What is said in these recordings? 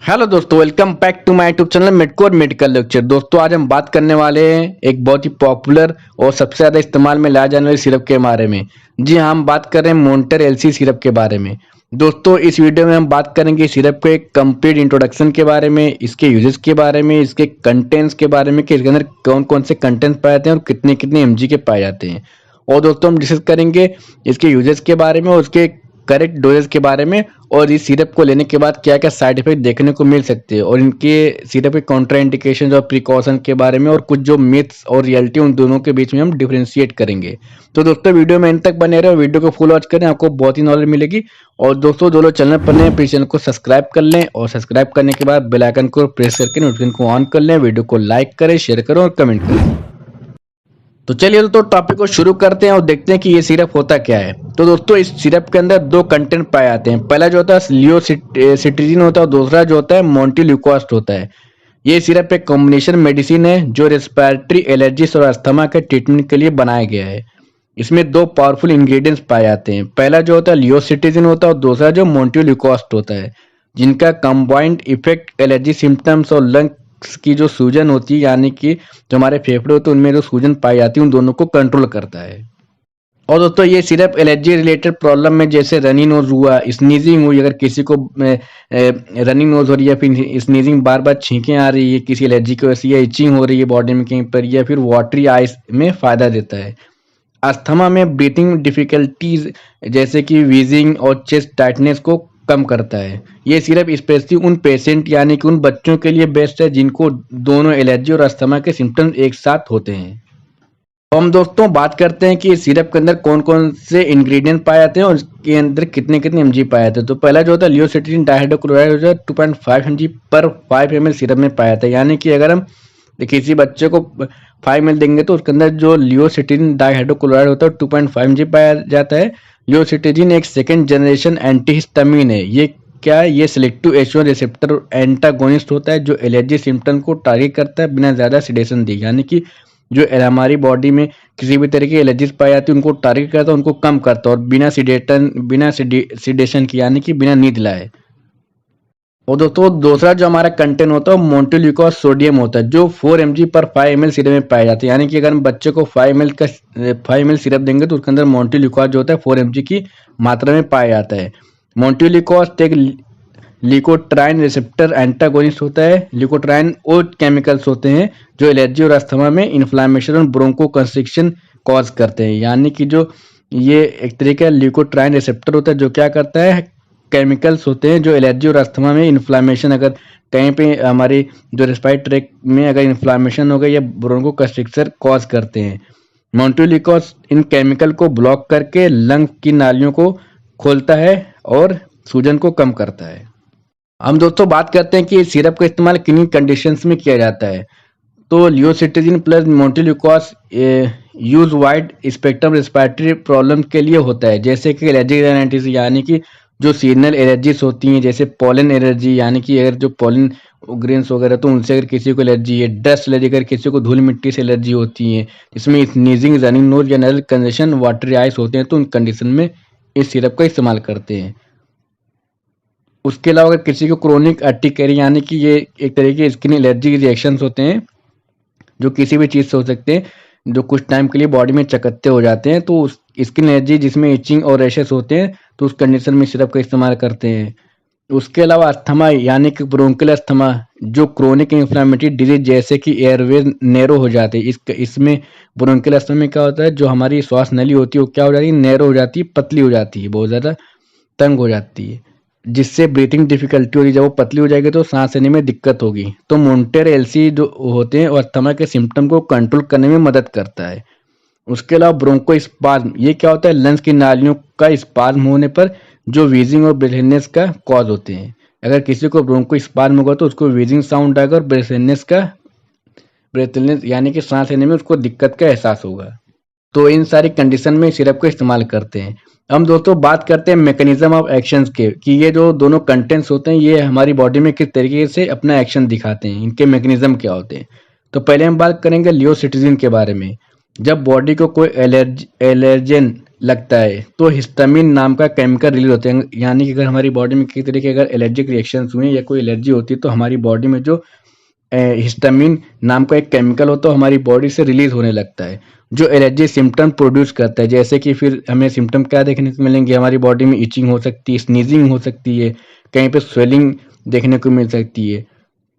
Hello दोस्तों, welcome back to my YouTube channel Medcore medical lecture. दोस्तों आज हम बात करने वाले हैं एक बहुत ही पॉपुलर और सबसे ज़्यादा इस्तेमाल में लाए जाने वाले सिरप के बारे में। जी हाँ, हम बात कर रहे हैं मोंटेर एलसी सिरप के बारे में। दोस्तों इस वीडियो में हम बात करेंगे सिरप के एक कंप्लीट इंट्रोडक्शन के बारे में, इसके यूजेस के बारे में, इसके कंटेंट्स के बारे में कि इसके अंदर कौन कौन से कंटेंट्स पाए जाते हैं और कितने कितने एमजी के पाए जाते हैं। और दोस्तों हम डिस्कस करेंगे इसके यूजेस के बारे में और उसके करेक्ट डोजेस के बारे में, और इस सिरप को लेने के बाद क्या क्या साइड इफेक्ट देखने को मिल सकते हैं और इनके सिरप के कॉन्ट्रा इंडिकेशन और प्रिकॉशन के बारे में, और कुछ जो मिथ्स और रियलिटी उन दोनों के बीच में हम डिफरेंशिएट करेंगे। तो दोस्तों वीडियो में एंड तक बने रहे, वीडियो को फुल वॉच करें, आपको बहुत ही नॉलेज मिलेगी। और दोस्तों जो लोग चैनल पर नए हैं प्लीज चैनल को सब्सक्राइब कर लें, और सब्सक्राइब करने के बाद बेल आइकन को प्रेस करके नोटिफिकेशन को ऑन कर लें। वीडियो को लाइक करें, शेयर करें और कमेंट करें। तो चलिए तो टॉपिक को शुरू करते हैं और देखते हैं कि ये सिरप होता क्या है। तो दोस्तों इस सिरप के अंदर दो कंटेंट पाए जाते हैं। पहला जो होता है लियोसिट्रीजिन होता है और दूसरा जो होता है मोंटेल्यूकोस्ट होता है। ये सिरप एक कॉम्बिनेशन मेडिसिन है जो रेस्पिरेटरी एलर्जीज और अस्थमा के ट्रीटमेंट के लिए बनाया गया है। इसमें दो पावरफुल इंग्रेडिएंट्स पाए जाते हैं। पहला जो होता है लियोसिट्रीजिन होता है और दूसरा जो मोंटेल्यूकोस्ट होता है, जिनका कंबाइंड इफेक्ट एलर्जी सिम्टम्स और लंग्स की जो सूजन होती है, यानी कि जो हमारे फेफड़े होते हैं उनमें जो सूजन पाई जाती है, उन दोनों को कंट्रोल करता है। और दोस्तों ये सिरप एलर्जी रिलेटेड प्रॉब्लम में, जैसे रनी नोज हुआ, स्नीजिंग हुई, अगर किसी को रनिंग नोज हो रही है, फिर स्नीजिंग बार बार छींकें आ रही है किसी एलर्जी की वजह से, या इचिंग हो रही है बॉडी में कहीं पर, या फिर वाटरी आइज में फायदा देता है। अस्थमा में ब्रीथिंग डिफिकल्टीज जैसे कि वीजिंग और चेस्ट टाइटनेस को कम करता है। ये सिरप स्पेशली उन पेशेंट यानी कि उन बच्चों के लिए बेस्ट है जिनको दोनों एलर्जी और अस्थमा के सिम्टम्स एक साथ होते हैं। तो हम दोस्तों बात करते हैं कि इस सिरप के अंदर कौन कौन से इंग्रेडिएंट पाए जाते हैं और इसके अंदर कितने कितने एमजी पाए जाते हैं। तो पहला जो होता है लियोसिट्रीजिन डाइहाइड्रोक्लोराइड 2.5 mg पर 5 ml सिरप में पाया जाता है। यानी कि अगर हम किसी बच्चे को 5 ml देंगे तो उसके अंदर जो लियोसिट्रीजिन डाइहाइड्रोक्लोराइड होता है 2.5 mg पाया जाता है। लियोसिट्रीजिन एक सेकेंड जनरेशन एंटीहिस्टामिन है। ये क्या है? ये सिलेक्टिव H1 रिसेप्टर एंटागोनिस्ट होता है जो एलर्जी सिम्टम को टारगेट करता है बिना ज़्यादा सिडेशन दिए। यानी कि जो हमारी बॉडी में किसी भी तरह की एलर्जीज पाई जाती है उनको टारगेट करता है, उनको कम करता है, और बिना सिडेशन की यानी कि बिना नींद लाए। और दोस्तों दूसरा जो हमारा कंटेंट होता है वो मोंटेल्यूकोस सोडियम होता है जो 4 mg पर 5 ml सिरप में पाया जाता है। यानी कि अगर हम बच्चे को 5 ml सिरप देंगे तो उसके अंदर मोंटेल्यूकोस जो होता है 4 mg की मात्रा में पाया जाता है। मोंटेल्यूकोस एक लिकोट्राइन रिसेप्टर एंटागोनिस्ट होता है। लिकोट्राइन वो केमिकल्स होते हैं जो एलर्जी और अस्थमा में इन्फ्लामेशन और ब्रोंको कंस्ट्रिक्शन कॉज करते हैं। यानी कि जो ये एक तरीके का लिकोट्राइन रिसेप्टर होता है जो क्या करता है, केमिकल्स होते हैं जो एलर्जी और अस्थमा में इन्फ्लामेशन, अगर कहीं पे हमारी जो रेस्पिरेटरी ट्रैक्ट में अगर इन्फ्लामेशन हो गई या ब्रोंको कंस्ट्रिक्शन कॉज करते हैं। मोंटेल्यूकोस इन केमिकल को ब्लॉक करके लंग की नालियों को खोलता है और सूजन को कम करता है। हम दोस्तों बात करते हैं कि सिरप का इस्तेमाल किन कंडीशंस में किया जाता है। तो levocetirizine plus montelukast use wide spectrum respiratory problem के लिए होता है, जैसे कि एलर्जी राइनाइटिस यानी कि जो सीजनल एलर्जीज होती हैं, जैसे पॉलन एलर्जी यानी कि अगर जो पॉलन ग्रेन्स वगैरह तो उनसे अगर किसी को एलर्जी है, डस्ट एलर्जी अगर किसी को धूल मिट्टी से एलर्जी होती है, इसमें स्नीजिंग, रनिंग नोज या नजल कंजेशन, वाटरी आइज होते हैं, तो उन कंडीशन में इस सिरप का इस्तेमाल करते हैं। उसके अलावा अगर किसी को क्रोनिक अर्टिकेरिया यानी कि ये एक तरह के स्किन एलर्जी रिएक्शंस होते हैं जो किसी भी चीज़ से हो सकते हैं, जो कुछ टाइम के लिए बॉडी में चकत्ते हो जाते हैं, तो उस स्किन एलर्जी जिसमें इचिंग और रैशेस होते हैं तो उस कंडीशन में सिरप का इस्तेमाल करते हैं। उसके अलावा अस्थमा यानी कि ब्रोंकियल अस्थमा जो क्रोनिक इन्फ्लामेटरी डिजीज जैसे कि एयरवे नैरो हो जाते हैं, इसमें ब्रोंकियल अस्थमा में क्या होता है, जो हमारी श्वास नली होती है वो क्या हो जाती है, नैरो हो जाती है, पतली हो जाती है, बहुत ज़्यादा तंग हो जाती है, जिससे ब्रीथिंग डिफिकल्टी होगी। जब वो पतली हो जाएगी तो सांस लेने में दिक्कत होगी। तो मोंटेर एलसी जो होते हैं और अस्थमा के सिम्टम को कंट्रोल करने में मदद करता है। उसके अलावा ब्रोंको स्पाज्म, ये क्या होता है, लंग्स की नालियों का स्पाज्म होने पर जो वीजिंग और ब्रेथलेसनेस का कॉज होते हैं। अगर किसी को ब्रोंको स्पाज्म होगा तो उसको वीजिंग साउंड आएगा और ब्रेथलेसनेस यानी कि सांस लेने में उसको दिक्कत का एहसास होगा। तो इन सारी कंडीशन में सिरप का इस्तेमाल करते हैं। हम दोस्तों बात करते हैं मैकेनिज्म ऑफ एक्शंस के, कि ये जो दोनों कंटेंट्स होते हैं ये हमारी बॉडी में किस तरीके से अपना एक्शन दिखाते हैं, इनके मैकेनिज्म क्या होते हैं। तो पहले हम बात करेंगे लियोसिट्रीजिन के बारे में। जब बॉडी को कोई एलर्जेन लगता है तो हिस्टामिन नाम का केमिकल रिलीज होते हैं। यानी कि अगर हमारी बॉडी में किसी तरह के अगर एलर्जिक रिएक्शंस हुए या कोई एलर्जी होती है तो हमारी बॉडी में जो हिस्टामिन नाम का एक केमिकल होता है हमारी बॉडी से रिलीज होने लगता है, जो एलर्जी सिम्टम प्रोड्यूस करता है। जैसे कि फिर हमें सिम्टम क्या देखने को मिलेंगे, हमारी बॉडी में इचिंग हो सकती है, स्नीजिंग हो सकती है, कहीं पे स्वेलिंग देखने को मिल सकती है।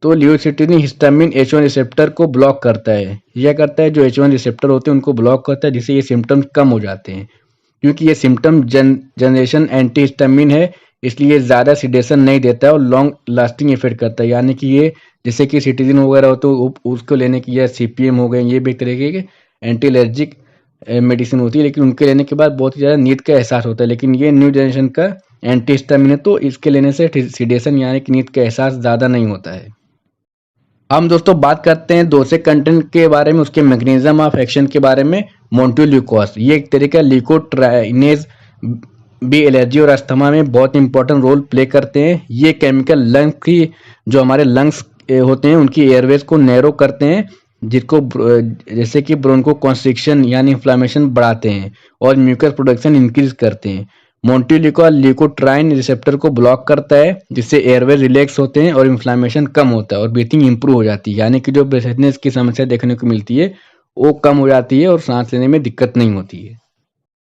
तो लियोसिटिन हिस्टामिन H1 रिसेप्टर को ब्लॉक करता है। यह करता है जो H1 रिसेप्टर होते हैं उनको ब्लॉक करता है, जिससे ये सिम्टम्स कम हो जाते हैं। क्योंकि ये सिम्टम जनरेशन एंटी हिस्टामिन है, इसलिए ज़्यादा सिडेशन नहीं देता है और लॉन्ग लास्टिंग इफेक्ट करता है। यानी कि ये जैसे कि सिटीजन वगैरह हो तो उसको लेने की, या CPM हो गए, ये भी एक तरीके के एंटी एलर्जिक मेडिसिन होती है, लेकिन उनके लेने के बाद बहुत ही ज़्यादा नींद का एहसास होता है। लेकिन ये न्यू जनरेशन का एंटी हिस्टामिन है तो इसके लेने से सिडेशन यानी कि नींद का एहसास ज़्यादा नहीं होता है। हम दोस्तों बात करते हैं डोसेज कंटेंट के बारे में, उसके मैकेनिज्म ऑफ एक्शन के बारे में। मोन्टेल्यूकोस ये एक तरीका ल्यूकोट्राइनेज भी एलर्जी और अस्थमा में बहुत इंपॉर्टेंट रोल प्ले करते हैं। ये केमिकल लंग्स की, जो हमारे लंग्स होते हैं उनकी एयरवेज को नैरो करते हैं, जिसको जैसे कि ब्रोंको कॉन्स्ट्रिक्शन यानी इन्फ्लामेशन बढ़ाते हैं और म्यूकस प्रोडक्शन इंक्रीज करते हैं। मोन्टेल्यूकोस ल्यूकोट्राइन रिसेप्टर को ब्लॉक करता है, जिससे एयरवे रिलैक्स होते हैं और इन्फ्लामेशन कम होता है और ब्रीथिंग इंप्रूव हो जाती है। यानी कि जो ब्रेथनेस की समस्या देखने को मिलती है वो कम हो जाती है और सांस लेने में दिक्कत नहीं होती है।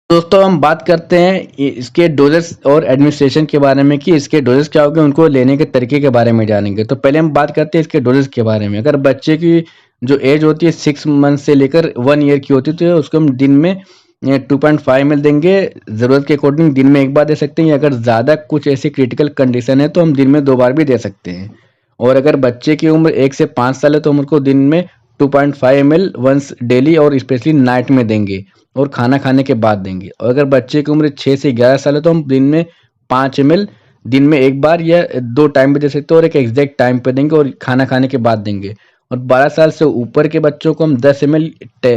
दोस्तों हम बात करते हैं इसके डोजेस और एडमिनिस्ट्रेशन के बारे में कि इसके डोजेस क्या होंगे, उनको लेने के तरीके के बारे में जानेंगे। तो पहले हम बात करते हैं इसके डोजेस के बारे में। अगर बच्चे की जो एज होती है 6 मंथ से लेकर 1 ईयर की होती है तो उसको हम दिन में 2.5 ml देंगे। ज़रूरत के अकॉर्डिंग दिन में एक बार दे सकते हैं, अगर ज़्यादा कुछ ऐसी क्रिटिकल कंडीशन है तो हम दिन में 2 बार भी दे सकते हैं। और अगर बच्चे की उम्र 1 से 5 साल है तो हम उसको दिन में 2.5 ml वंस डेली और स्पेशली नाइट में देंगे और खाना खाने के बाद देंगे। और अगर बच्चे की उम्र 6 से 11 साल है तो हम दिन में 5 ml दिन में एक बार या 2 टाइम पे दे सकते हैं और एक एग्जैक्ट टाइम पे देंगे और खाना खाने के बाद देंगे। और 12 साल से ऊपर के बच्चों को हम 10 ml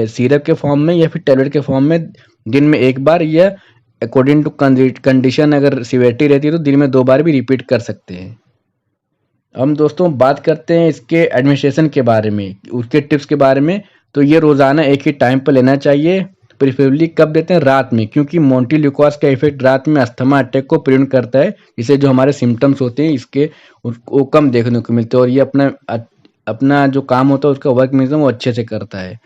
सिरप के फॉर्म में या फिर टैबलेट के फॉर्म में दिन में एक बार या अकॉर्डिंग टू कंडीशन, अगर सीवियरिटी रहती है तो दिन में 2 बार भी रिपीट कर सकते हैं। हम दोस्तों बात करते हैं इसके एडमिनिस्ट्रेशन के बारे में, उसके टिप्स के बारे में। तो ये रोज़ाना एक ही टाइम पर लेना चाहिए। प्रिफरेबली कब देते हैं, रात में, क्योंकि मोन्टेल्यूकोस का इफेक्ट रात में अस्थमा अटैक को प्रिवेंट करता है। इससे जो हमारे सिम्टम्स होते हैं इसके वो कम देखने को मिलते हैं और ये अपना जो काम होता है उसका वर्क मैकेनिज्म वो अच्छे से करता है।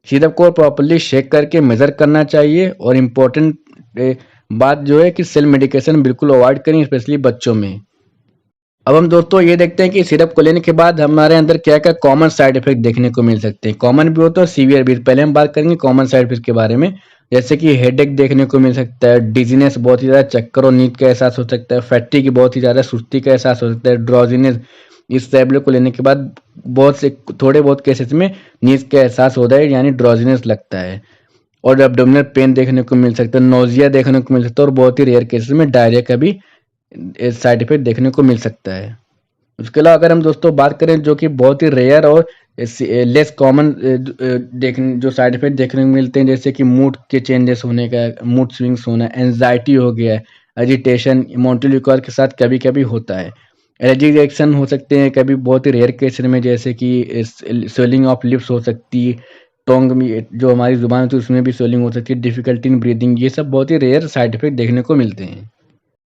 सिरप को प्रॉपर्ली शेक करके मेजर करना चाहिए। और इम्पोर्टेंट बात जो है कि सेल्फ मेडिकेशन बिल्कुल अवॉइड करें, स्पेशली बच्चों में। अब हम दोस्तों ये देखते हैं कि सिरप को लेने के बाद हमारे अंदर क्या क्या कॉमन साइड इफेक्ट देखने को मिल सकते हैं। कॉमन भी होता है और सीवियर भी। पहले हम बात करेंगे कॉमन साइड इफेक्ट के बारे में, जैसे कि हेडेक देखने को मिल सकता है, डिजीनेस बहुत ही ज़्यादा चक्कर और नींद का एहसास हो सकता है, फैटिग बहुत ही ज़्यादा सुस्ती का एहसास हो सकता है, ड्रॉजीनेस। इस टैबलेट को लेने के बाद थोड़े बहुत केसेस में नींद का एहसास होता है यानी ड्रॉजीनेस लगता है। और एब्डोमिनल पेन देखने को मिल सकता है, नोजिया देखने को मिल सकता है और बहुत ही रेयर केसेस में डायरिया का भी साइड इफेक्ट देखने को मिल सकता है। उसके अलावा अगर हम दोस्तों बात करें जो कि बहुत ही रेयर और लेस कॉमन जो साइड इफेक्ट देखने को मिलते हैं, जैसे कि मूड के चेंजेस होने का, मूड स्विंग्स होना, एंजाइटी हो गया है, एजिटेशन, मोन्टेल्यूकोस के साथ कभी कभी होता है। एलर्जी रिएक्शन हो सकते हैं कभी बहुत ही रेयर केस में, जैसे कि स्वेलिंग ऑफ लिप्स हो सकती है, टोंग में जो हमारी जुबान होती है उसमें भी स्वेलिंग हो सकती है, डिफिकल्टी इन ब्रीदिंग। ये सब बहुत ही रेयर साइड इफेक्ट देखने को मिलते हैं।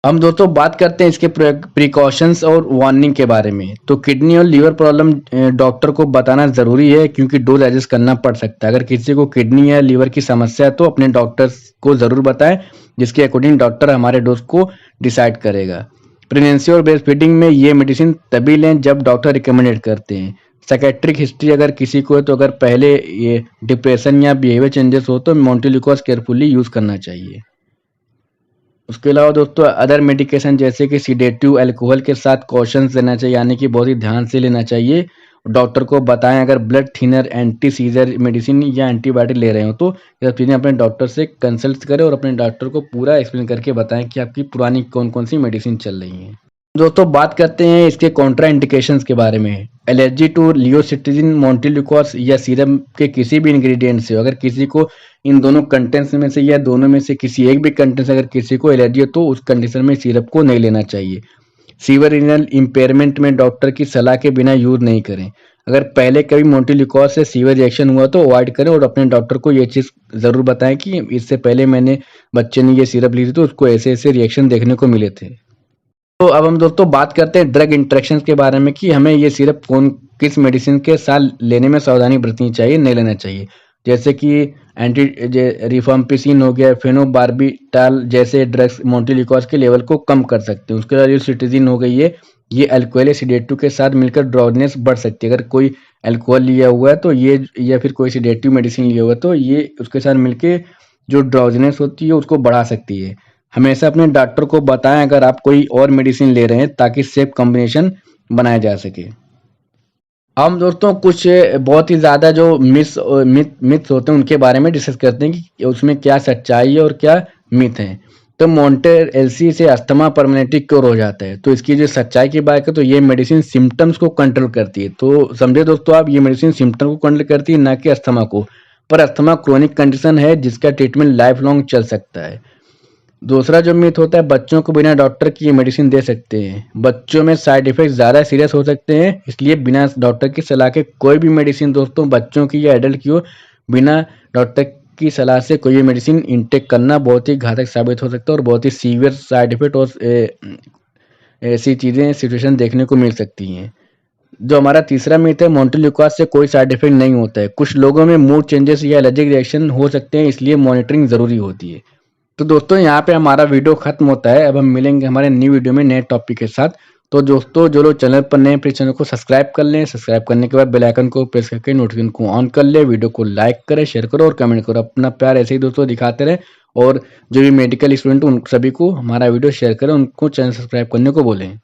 हम दोस्तों बात करते हैं इसके प्रिकॉशंस और वार्निंग के बारे में। तो किडनी और लीवर प्रॉब्लम डॉक्टर को बताना ज़रूरी है, क्योंकि डोज एडजस्ट करना पड़ सकता है। अगर किसी को किडनी या लीवर की समस्या है तो अपने डॉक्टर को ज़रूर बताएं, जिसके अकॉर्डिंग डॉक्टर हमारे डोज को डिसाइड करेगा। प्रेगनेंसी और ब्रेस्ट फीडिंग में ये मेडिसिन तभी लें जब डॉक्टर रिकमेंडेड करते हैं। साइकेट्रिक हिस्ट्री अगर किसी को है तो अगर पहले ये डिप्रेशन या बिहेवियर चेंजेस हो तो मोन्टेल्यूकोस केयरफुली यूज़ करना चाहिए। उसके अलावा दोस्तों अदर मेडिकेशन जैसे कि सीडेटिव, अल्कोहल के साथ कॉशंस लेना चाहिए, यानी कि बहुत ही ध्यान से लेना चाहिए। डॉक्टर को बताएं अगर blood thinner, anti scissor medicine या एंटीबायोटिक ले रहे हो तो ये सब चीज़ें अपने डॉक्टर से कंसल्ट करें और अपने डॉक्टर को पूरा एक्सप्लेन करके बताएं कि आपकी पुरानी कौन कौन सी मेडिसिन चल रही हैं। दोस्तों बात करते हैं इसके कॉन्ट्रा इंडिकेशंस के बारे में। एलर्जी टू लियोसिट्रिजिन, मोन्टेल्यूकोस या सीरम के किसी भी इंग्रेडिएंट से, अगर किसी को इन दोनों कंटेंट्स में से या दोनों में से किसी एक भी कंटेंट से अगर किसी को एलर्जी हो तो उस कंडीशन में सिरप को नहीं लेना चाहिए। सीवर रीनल इम्पेयरमेंट में डॉक्टर की सलाह के बिना यूज नहीं करें। अगर पहले कभी मोंटेलिकोज से सीवर रिएक्शन हुआ तो अवॉइड करें और अपने डॉक्टर को ये चीज़ ज़रूर बताएं कि इससे पहले मैंने बच्चे ने ये सिरप ली थी तो उसको ऐसे ऐसे रिएक्शन देखने को मिले थे। तो अब हम दोस्तों बात करते हैं ड्रग इंटरेक्शंस के बारे में कि हमें ये सिरप किस मेडिसिन के साथ लेने में सावधानी बरतनी चाहिए, नहीं लेना चाहिए। जैसे कि एंटी रिफाम्पिसिन हो गया, फेनोबार्बिटाल जैसे ड्रग्स मोंटेलिकोज के लेवल को कम कर सकते हैं। उसके बाद सिट्रीजिन हो गई है, ये अल्कोहल सिडेटिव के साथ मिलकर ड्राउजनेस बढ़ सकती है। अगर कोई अल्कोहल लिया हुआ है तो ये, या फिर कोई सिडेटिव मेडिसिन लिया हुआ है तो ये उसके साथ मिलके जो ड्राउजनेस होती है उसको बढ़ा सकती है। हमेशा अपने डॉक्टर को बताएं अगर आप कोई और मेडिसिन ले रहे हैं ताकि सेफ कॉम्बिनेशन बनाया जा सके। हम दोस्तों कुछ बहुत ही ज़्यादा जो मिथ्स होते हैं उनके बारे में डिस्कस करते हैं कि उसमें क्या सच्चाई है और क्या मिथ है। तो मोंटेर एलसी से अस्थमा परमानेंटली क्योर हो जाता है। तो इसकी जो सच्चाई की बात है तो ये मेडिसिन सिम्टम्स को कंट्रोल करती है। तो समझे दोस्तों आप, ये मेडिसिन सिम्टम को कंट्रोल करती है ना कि अस्थमा को। पर अस्थमा क्रोनिक कंडीशन है जिसका ट्रीटमेंट लाइफ लॉन्ग चल सकता है। दूसरा जो मिथ होता है, बच्चों को बिना डॉक्टर की ये मेडिसिन दे सकते हैं। बच्चों में साइड इफेक्ट ज़्यादा सीरियस हो सकते हैं, इसलिए बिना डॉक्टर की सलाह के कोई भी मेडिसिन दोस्तों, बच्चों की या एडल्ट की हो, बिना डॉक्टर की सलाह से कोई भी मेडिसिन इनटेक करना बहुत ही घातक साबित हो सकता है और बहुत ही सीवियर साइड इफेक्ट और ऐसी चीज़ें सिचुएशन देखने को मिल सकती हैं। जो हमारा तीसरा मिथ है, मोंटेलिकोज से कोई साइड इफेक्ट नहीं होता है। कुछ लोगों में मूड चेंजेस या एलर्जिक रिएक्शन हो सकते हैं, इसलिए मॉनिटरिंग ज़रूरी होती है। तो दोस्तों यहाँ पे हमारा वीडियो खत्म होता है। अब हम मिलेंगे हमारे न्यू वीडियो में नए टॉपिक के साथ। तो दोस्तों जो लोग चैनल पर नए, प्लीज चैनल को सब्सक्राइब कर लें। सब्सक्राइब करने के बाद बेल आइकन को प्रेस करके नोटिफिकेशन को ऑन कर ले। वीडियो को लाइक करें, शेयर करो और कमेंट करो। अपना प्यार ऐसे ही दोस्तों दिखाते रहे और जो भी मेडिकल स्टूडेंट उन सभी को हमारा वीडियो शेयर करें, उनको चैनल सब्सक्राइब करने को बोलें।